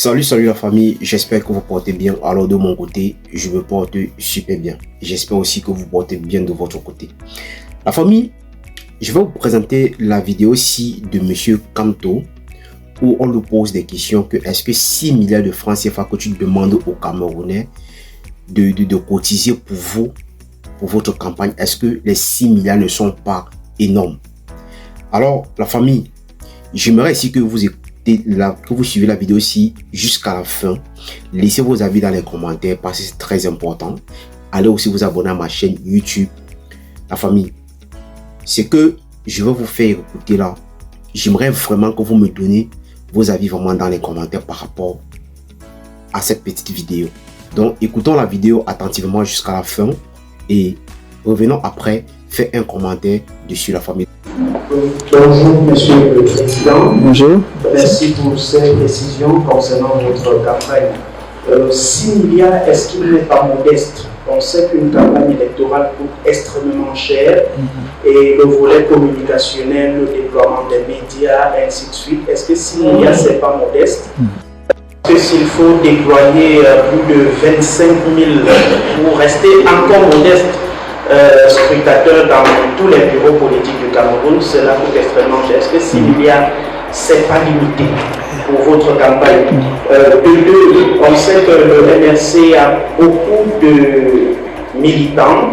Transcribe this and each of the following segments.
Salut la famille, j'espère que vous portez bien. Alors de mon côté, je me porte super bien. J'espère aussi que vous portez bien de votre côté. La famille, je vais vous présenter la vidéo ici de Monsieur Kanto où on lui pose des questions que est-ce que 6 milliards de francs CFA que tu demandes aux Camerounais de cotiser pour vous, pour votre campagne, est-ce que les 6 milliards ne sont pas énormes? Alors la famille, j'aimerais ici que vous écoutez que vous suivez la vidéo ici jusqu'à la fin. Laissez vos avis dans les commentaires parce que c'est très important. Allez aussi vous abonner à ma chaîne YouTube. La famille, ce que je vais vous faire écouter là, j'aimerais vraiment que vous me donniez vos avis vraiment dans les commentaires par rapport à cette petite vidéo. Donc écoutons la vidéo attentivement jusqu'à la fin et revenons après faire un commentaire dessus, la famille. Bonjour Monsieur le Président. Bonjour. Merci pour ces précisions concernant votre campagne. 6 milliards, est-ce qu'il n'est pas modeste? On sait qu'une campagne électorale coûte extrêmement cher et le volet communicationnel, le déploiement des médias, ainsi de suite. Est-ce que 6 milliards, c'est pas modeste? Parce que s'il faut déployer plus de 25 000 pour rester encore modeste, scrutateurs dans tous les bureaux politiques du Cameroun, cela coûte extrêmement cher. Est-ce que 6 milliards, c'est pas limité pour votre campagne? On sait que le MRC a beaucoup de militants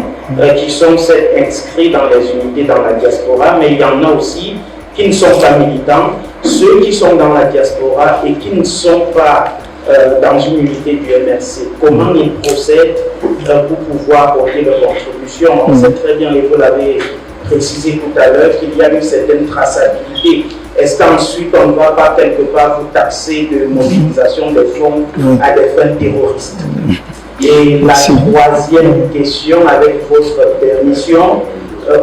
qui sont inscrits dans les unités dans la diaspora, mais il y en a aussi qui ne sont pas militants, ceux qui sont dans la diaspora et qui ne sont pas dans une unité du MRC. Comment ils procèdent pour pouvoir apporter leur contribution? On sait très bien, et vous l'avez précisé tout à l'heure, qu'il y a une certaine traçabilité. Est-ce qu'ensuite on ne va pas quelque part vous taxer de mobilisation des fonds à des fins terroristes? Et la troisième question, avec votre permission,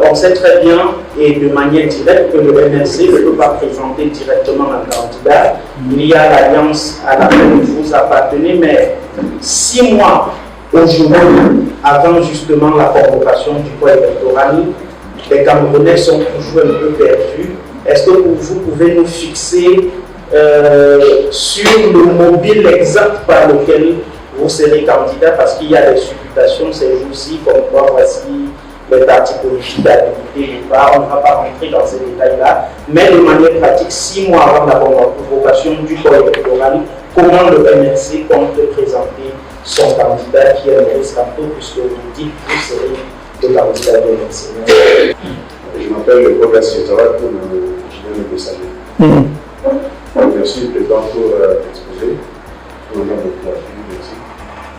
on sait très bien et de manière directe que le MRC ne peut pas présenter directement un candidat. Il y a l'alliance à laquelle vous appartenez, mais 6 mois aujourd'hui, avant justement la convocation du corps électoral, les Camerounais sont toujours un peu perdus. Est-ce que vous pouvez nous fixer sur le mobile exact par lequel vous serez candidat? Parce qu'il y a des supputations ces jours-ci, comme quoi voici les partis politiques habilités ou pas. On ne va pas rentrer dans ces détails-là. Mais de manière pratique, 6 mois avant la convocation du corps électoral, comment le MRC compte présenter son candidat qui est Maurice Kanto, puisque vous dites que vous serez le candidat du MRC? Je m'appelle le professeur Zawad pour le messager. Merci le président pour l'exposé.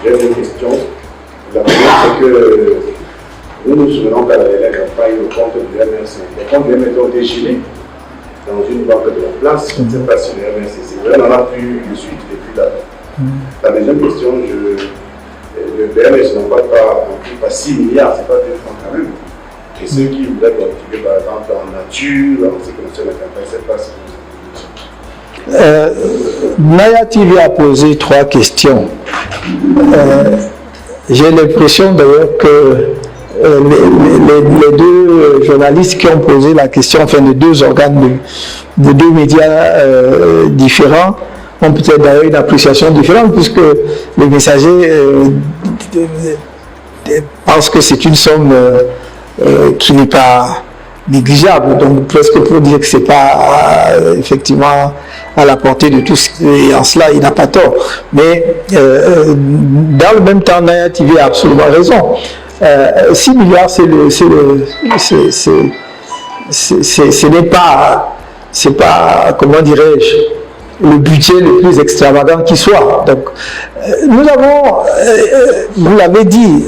J'ai deux questions. La première, c'est que nous nous souvenons qu'à la campagne, le compte du MRC, les comptes du MRC ont été gelés dans une banque de la place. Je ne sais pas si le MRC, c'est vrai, on en a plus de suite depuis là. La deuxième question, le MRC n'ont pas 6 milliards, c'est pas 2 francs quand même. Et ceux qui voudraient contribuer par exemple en nature, en ce qui concerne la campagne, c'est pas ce que vous avez dit. Naya TV a posé 3 questions. J'ai l'impression d'ailleurs que les deux journalistes qui ont posé la question, enfin de 2 organes de 2 médias différents, ont peut-être d'ailleurs une appréciation différente, puisque les messagers pensent que c'est une somme qui n'est pas négligeable, donc presque pour dire que c'est pas effectivement à la portée de tous, et en cela il n'a pas tort. Mais dans le même temps, Naya TV a absolument raison. 6 milliards, ce n'est pas, comment dirais-je, le budget le plus extravagant qui soit. Donc, nous avons, vous l'avez dit,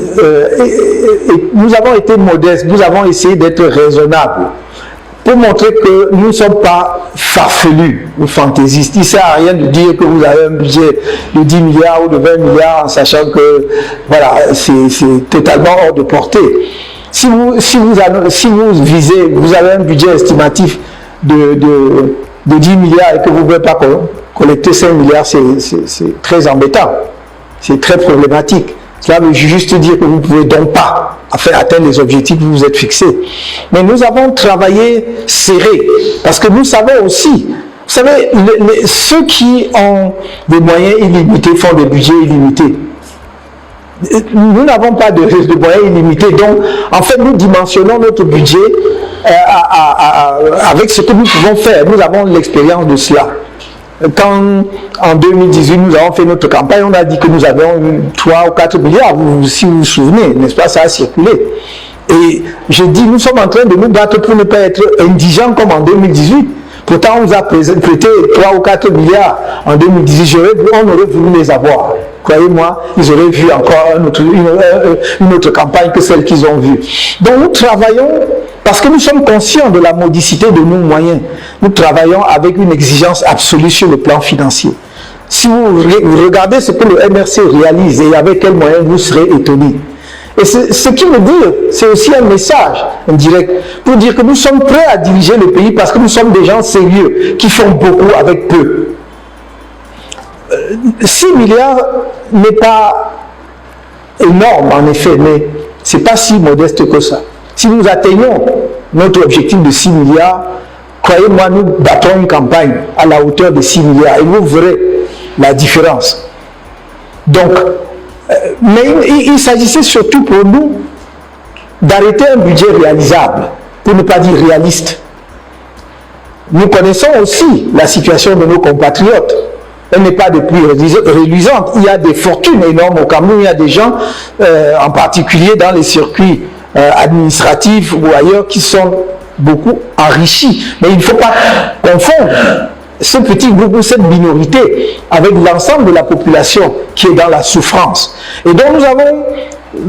nous avons été modestes, nous avons essayé d'être raisonnables pour montrer que nous ne sommes pas farfelus ou fantaisistes. Il ne sert à rien de dire que vous avez un budget de 10 milliards ou de 20 milliards en sachant que voilà, c'est totalement hors de portée. Si vous visez, vous avez un budget estimatif de 10 milliards et que vous ne pouvez pas collecter 5 milliards, c'est très embêtant, c'est très problématique. Cela veut juste dire que vous ne pouvez donc pas atteindre les objectifs que vous vous êtes fixés. Mais nous avons travaillé serré, parce que nous savons aussi savez, ceux qui ont des moyens illimités font des budgets illimités. Nous n'avons pas de moyens illimités, donc en fait nous dimensionnons notre budget avec ce que nous pouvons faire. Nous avons l'expérience de cela. Quand en 2018 nous avons fait notre campagne, on a dit que nous avions 3 ou 4 milliards, si vous vous souvenez, n'est-ce pas, ça a circulé. Et je dis, nous sommes en train de nous battre pour ne pas être indigents comme en 2018. Pourtant, on nous a prêté 3 ou 4 milliards en 2018. On aurait voulu les avoir. Croyez-moi, ils auraient vu encore une autre campagne que celle qu'ils ont vue. Donc nous travaillons, parce que nous sommes conscients de la modicité de nos moyens, nous travaillons avec une exigence absolue sur le plan financier. Si vous regardez ce que le MRC réalise et avec quels moyens, vous serez étonnés. Et ce qui veut dire, c'est aussi un message indirect pour dire que nous sommes prêts à diriger le pays parce que nous sommes des gens sérieux qui font beaucoup avec peu. 6 milliards n'est pas énorme en effet, mais ce n'est pas si modeste que ça. Si nous atteignons notre objectif de 6 milliards, croyez-moi, nous battons une campagne à la hauteur de 6 milliards et vous verrez la différence. Donc, mais il s'agissait surtout pour nous d'arrêter un budget réalisable, pour ne pas dire réaliste. Nous connaissons aussi la situation de nos compatriotes. Elle n'est pas de plus réluisante. Il y a des fortunes énormes au Cameroun. Il y a des gens, en particulier dans les circuits administratifs ou ailleurs, qui sont beaucoup enrichis. Mais il ne faut pas confondre ce petit groupe ou cette minorité avec l'ensemble de la population qui est dans la souffrance. Et donc nous avons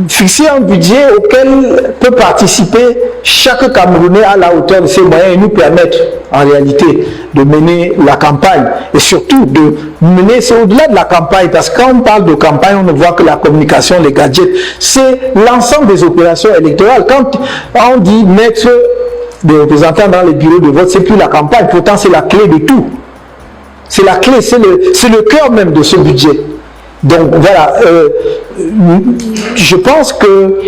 fixé un budget auquel peut participer chaque Camerounais à la hauteur de ses moyens et nous permettre en réalité de mener la campagne et surtout de mener, c'est au-delà de la campagne, parce que quand on parle de campagne, on ne voit que la communication, les gadgets, c'est l'ensemble des opérations électorales. Quand on dit mettre des représentants dans les bureaux de vote, c'est plus la campagne, pourtant c'est la clé de tout. C'est la clé, c'est le cœur même de ce budget. Donc voilà, je pense que,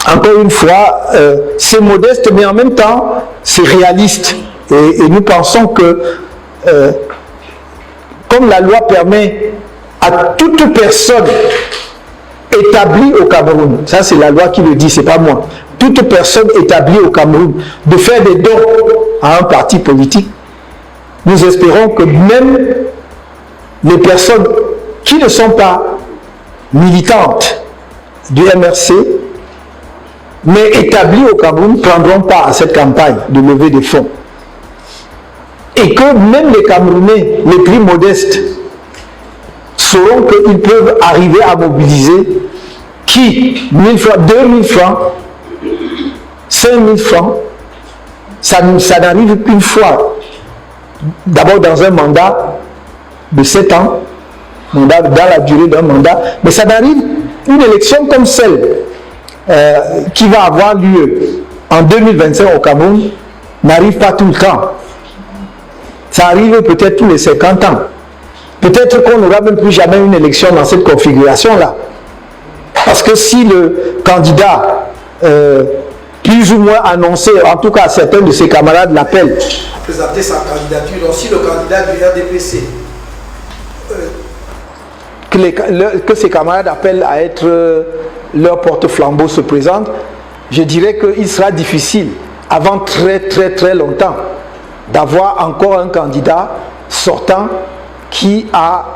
encore une fois, c'est modeste, mais en même temps, c'est réaliste. Et nous pensons que, comme la loi permet à toute personne établie au Cameroun, ça c'est la loi qui le dit, c'est pas moi, toute personne établie au Cameroun, de faire des dons à un parti politique, nous espérons que même les personnes qui ne sont pas militantes du MRC, mais établies au Cameroun, prendront part à cette campagne de levée des fonds. Et que même les Camerounais les plus modestes sauront qu'ils peuvent arriver à mobiliser qui 1000 francs, 2000 francs, 5000 francs, ça n'arrive qu'une fois. D'abord dans un mandat de 7 ans, dans la durée d'un mandat, mais ça n'arrive, une élection comme celle qui va avoir lieu en 2025 au Cameroun, n'arrive pas tout le temps. Ça arrive peut-être tous les 50 ans. Peut-être qu'on n'aura même plus jamais une élection dans cette configuration-là. Parce que si le candidat plus ou moins annoncé, en tout cas certains de ses camarades l'appellent, présenter sa candidature, donc si le candidat du RDPC que ses camarades appellent à être leur porte-flambeau se présente, je dirais qu'il sera difficile avant très longtemps d'avoir encore un candidat sortant qui a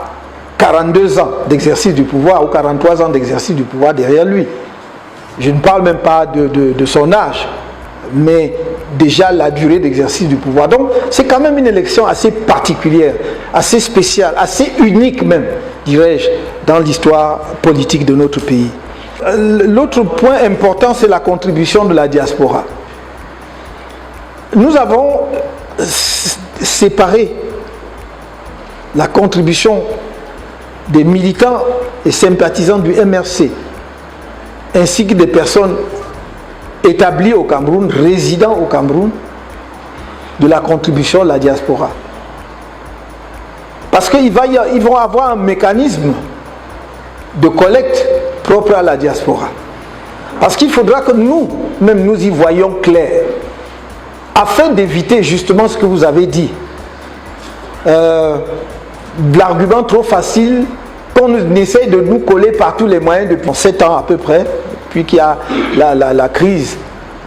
42 ans d'exercice du pouvoir ou 43 ans d'exercice du pouvoir derrière lui. Je ne parle même pas de son âge, mais déjà la durée d'exercice du pouvoir. Donc c'est quand même une élection assez particulière, assez spéciale, assez unique même, dirais-je, dans l'histoire politique de notre pays. L'autre point important, c'est la contribution de la diaspora. Nous avons séparé la contribution des militants et sympathisants du MRC, ainsi que des personnes établies au Cameroun, résidant au Cameroun, de la contribution de la diaspora. Parce qu'ils vont avoir un mécanisme de collecte propre à la diaspora. Parce qu'il faudra que nous-mêmes nous y voyons clair. afin d'éviter justement ce que vous avez dit, de l'argument trop facile qu'on essaye de nous coller par tous les moyens depuis 7 ans à peu près, puis qu'il y a la crise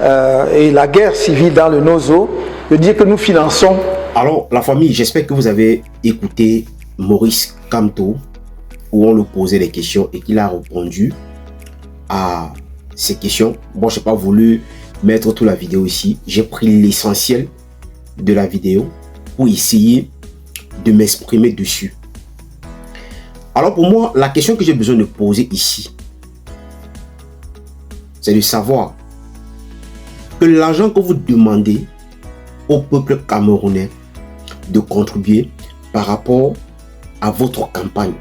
et la guerre civile dans le Nozo, de dire que nous finançons. Alors, la famille, j'espère que vous avez écouté Maurice Kamto, où on lui posait des questions et qu'il a répondu à ces questions. Bon, je n'ai pas voulu mettre toute la vidéo ici. J'ai pris l'essentiel de la vidéo pour essayer de m'exprimer dessus. Alors pour moi, la question que j'ai besoin de poser ici, c'est de savoir que l'argent que vous demandez au peuple camerounais de contribuer par rapport à votre campagne,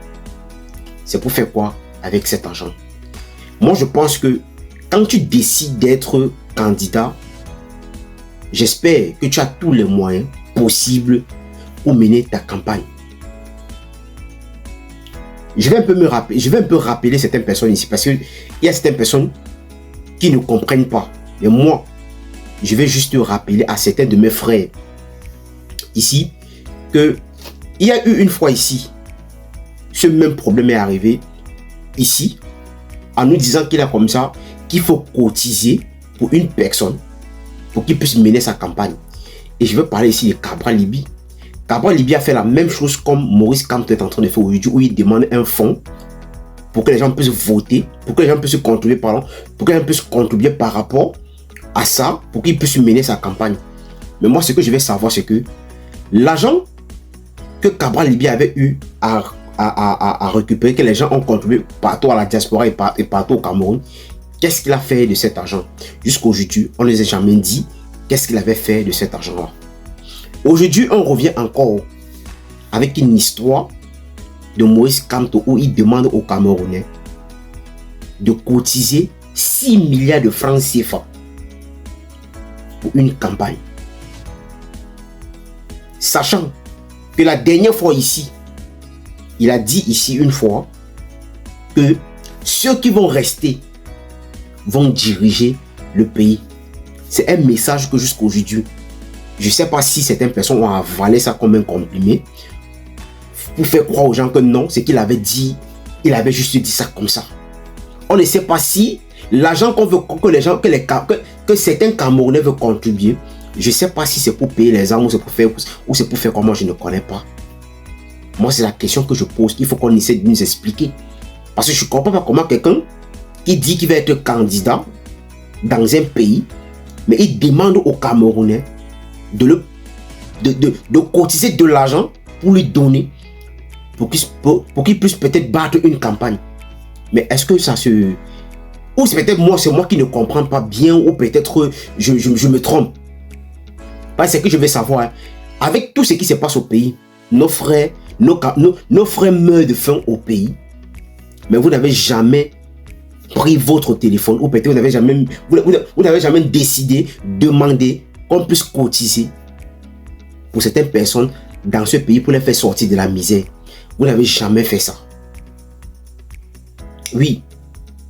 c'est pour faire quoi avec cet argent? Moi, je pense que quand tu décides d'être candidat, j'espère que tu as tous les moyens possibles pour mener ta campagne. Je vais un peu rappeler certaines personnes ici parce qu'il y a certaines personnes qui ne comprennent pas. Mais moi, je vais juste rappeler à certains de mes frères ici que il y a eu une fois ici, ce même problème est arrivé ici en nous disant qu'il a comme ça qu'il faut cotiser pour une personne pour qu'il puisse mener sa campagne. Et je veux parler ici de Cabral Libye. Cabral Libye a fait la même chose comme Maurice Kamto est en train de faire aujourd'hui, où il demande un fonds pour que les gens puissent voter, pour que les gens puissent contribuer, pour que les gens puissent contribuer par rapport à ça, pour qu'ils puissent mener sa campagne. Mais moi, ce que je vais savoir, c'est que l'argent que Cabral Libye avait eu à récupérer, que les gens ont contribué partout à la diaspora et partout au Cameroun, qu'est-ce qu'il a fait de cet argent? Jusqu'aujourd'hui, on ne les a jamais dit qu'est-ce qu'il avait fait de cet argent-là. Aujourd'hui, on revient encore avec une histoire de Maurice Kamto où il demande aux Camerounais de cotiser 6 milliards de francs CFA pour une campagne. Sachant que la dernière fois ici, il a dit ici une fois que ceux qui vont rester vont diriger le pays. C'est un message que jusqu'aujourd'hui, je ne sais pas si certaines personnes ont avalé ça comme un comprimé pour faire croire aux gens que non, c'est qu'il avait dit, il avait juste dit ça comme ça. On ne sait pas si l'argent qu'on veut que certains Camerounais veulent contribuer, je ne sais pas si c'est pour payer les armes ou c'est pour faire comment, je ne connais pas. Moi, c'est la question que je pose. Il faut qu'on essaie de nous expliquer. Parce que je ne comprends pas comment quelqu'un qui dit qu'il va être candidat dans un pays, mais il demande aux Camerounais de cotiser de l'argent pour lui donner, pour qu'il puisse peut-être battre une campagne. Mais est-ce que ça se... Ou c'est peut-être moi, c'est moi qui ne comprends pas bien, ou peut-être je me trompe. Parce que je veux savoir, avec tout ce qui se passe au pays, nos frères meurent de faim au pays, mais vous n'avez jamais pris votre téléphone, ou peut-être vous n'avez jamais décidé, demandé qu'on puisse cotiser pour certaines personnes dans ce pays pour les faire sortir de la misère. Vous n'avez jamais fait ça. Oui,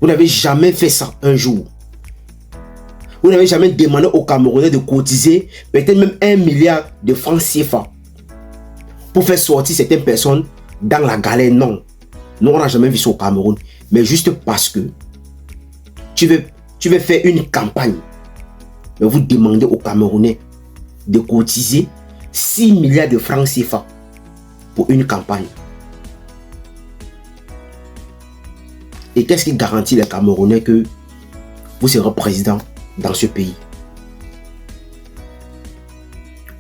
vous n'avez jamais fait ça un jour. Vous n'avez jamais demandé aux Camerounais de cotiser peut-être même 1 milliard de francs CFA pour faire sortir certaines personnes dans la galère. Non. Nous, on n'a jamais vu ça au Cameroun. Mais juste parce que tu veux faire une campagne, mais vous demandez aux Camerounais de cotiser 6 milliards de francs CFA pour une campagne. Et qu'est-ce qui garantit les Camerounais que vous serez président dans ce pays?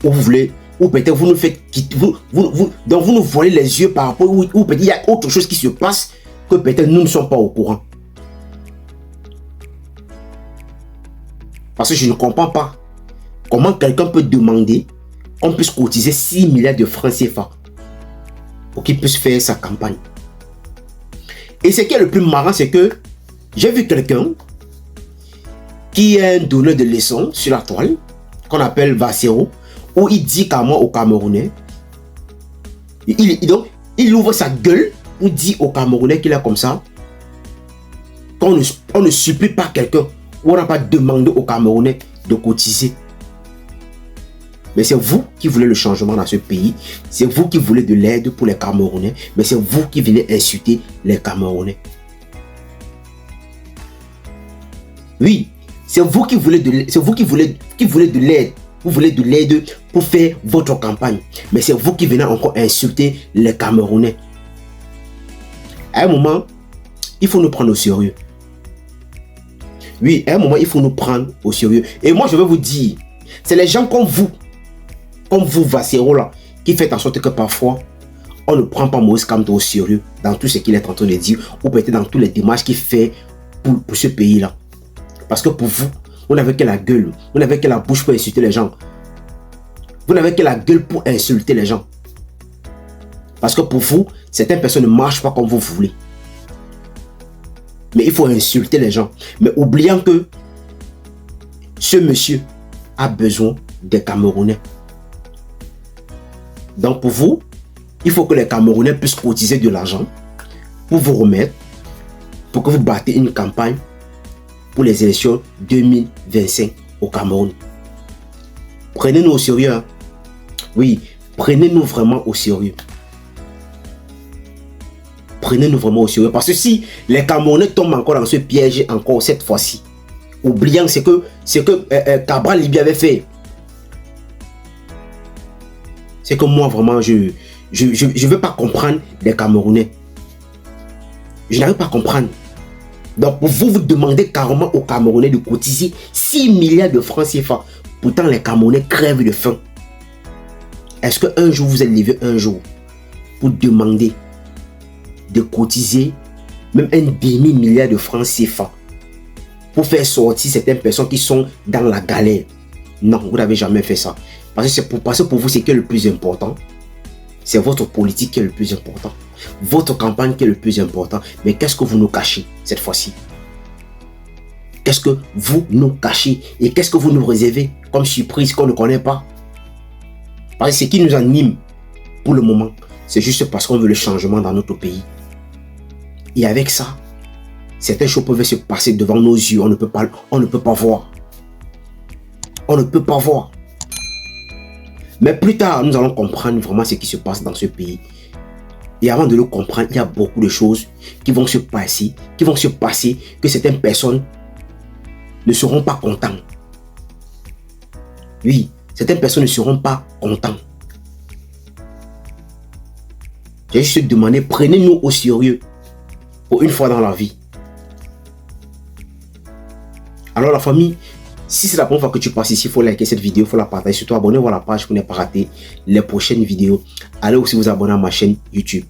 Ou vous voulez, ou peut-être vous nous faites quitter, donc vous nous voilez les yeux par rapport, ou peut-être il y a autre chose qui se passe que peut-être nous ne sommes pas au courant. Parce que je ne comprends pas comment quelqu'un peut demander qu'on puisse cotiser 6 milliards de francs CFA pour qu'il puisse faire sa campagne. Et ce qui est le plus marrant, c'est que j'ai vu quelqu'un qui est un donneur de leçons sur la toile, qu'on appelle Vassero, où il dit carrément aux Camerounais, il ouvre sa gueule pour dire aux Camerounais qu'il est comme ça, qu'on ne supplie pas quelqu'un, ou on n'a pas demandé aux Camerounais de cotiser. Mais c'est vous qui voulez le changement dans ce pays. C'est vous qui voulez de l'aide pour les Camerounais. Mais c'est vous qui venez insulter les Camerounais. Oui, c'est vous qui voulez de l'aide. C'est vous qui voulez de l'aide. Vous voulez de l'aide pour faire votre campagne. Mais c'est vous qui venez encore insulter les Camerounais. À un moment, il faut nous prendre au sérieux. Oui, à un moment, il faut nous prendre au sérieux. Et moi, je vais vous dire, c'est les gens comme vous, Vassero là, qui fait en sorte que parfois, on ne prend pas Moïse Kamto au sérieux dans tout ce qu'il est en train de dire, ou peut-être dans tous les démarches qu'il fait pour ce pays-là. Parce que pour vous, vous n'avez que la gueule, vous n'avez que la bouche pour insulter les gens. Vous n'avez que la gueule pour insulter les gens. Parce que pour vous, certaines personnes ne marchent pas comme vous voulez. Mais il faut insulter les gens. Mais oubliant que ce monsieur a besoin des Camerounais. Donc pour vous, il faut que les Camerounais puissent cotiser de l'argent pour vous remettre, pour que vous battez une campagne pour les élections 2025 au Cameroun. Prenez-nous au sérieux. Hein? Oui, prenez-nous vraiment au sérieux. Prenez-nous vraiment au sérieux. Parce que si les Camerounais tombent encore dans ce piège, encore cette fois-ci, oubliant ce que Cabral Libye avait fait. C'est que moi, vraiment, je ne veux pas comprendre les Camerounais. Je n'arrive pas à comprendre. Donc, vous demandez carrément aux Camerounais de cotiser 6 milliards de francs CFA. Pourtant, les Camerounais crèvent de faim. Est-ce qu'un jour, vous êtes levé un jour pour demander de cotiser même un demi-milliard de francs CFA pour faire sortir certaines personnes qui sont dans la galère? Non, vous n'avez jamais fait ça. Parce que pour vous, c'est que le plus important. C'est votre politique qui est le plus important. Votre campagne qui est le plus important. Mais qu'est-ce que vous nous cachez cette fois-ci? Qu'est-ce que vous nous cachez? Et qu'est-ce que vous nous réservez comme surprise qu'on ne connaît pas? Parce que ce qui nous anime pour le moment, c'est juste parce qu'on veut le changement dans notre pays. Et avec ça, certaines choses peuvent se passer devant nos yeux. On ne peut pas voir. On ne peut pas voir. Mais plus tard, nous allons comprendre vraiment ce qui se passe dans ce pays. Et avant de le comprendre, il y a beaucoup de choses qui vont se passer, que certaines personnes ne seront pas contentes. Oui, certaines personnes ne seront pas contentes. J'ai juste demandé, prenez-nous au sérieux pour une fois dans la vie. Alors la famille, si c'est la première fois que tu passes ici, il faut liker cette vidéo, il faut la partager, surtout abonnez-vous à la page pour ne pas rater les prochaines vidéos. Allez aussi vous abonner à ma chaîne YouTube.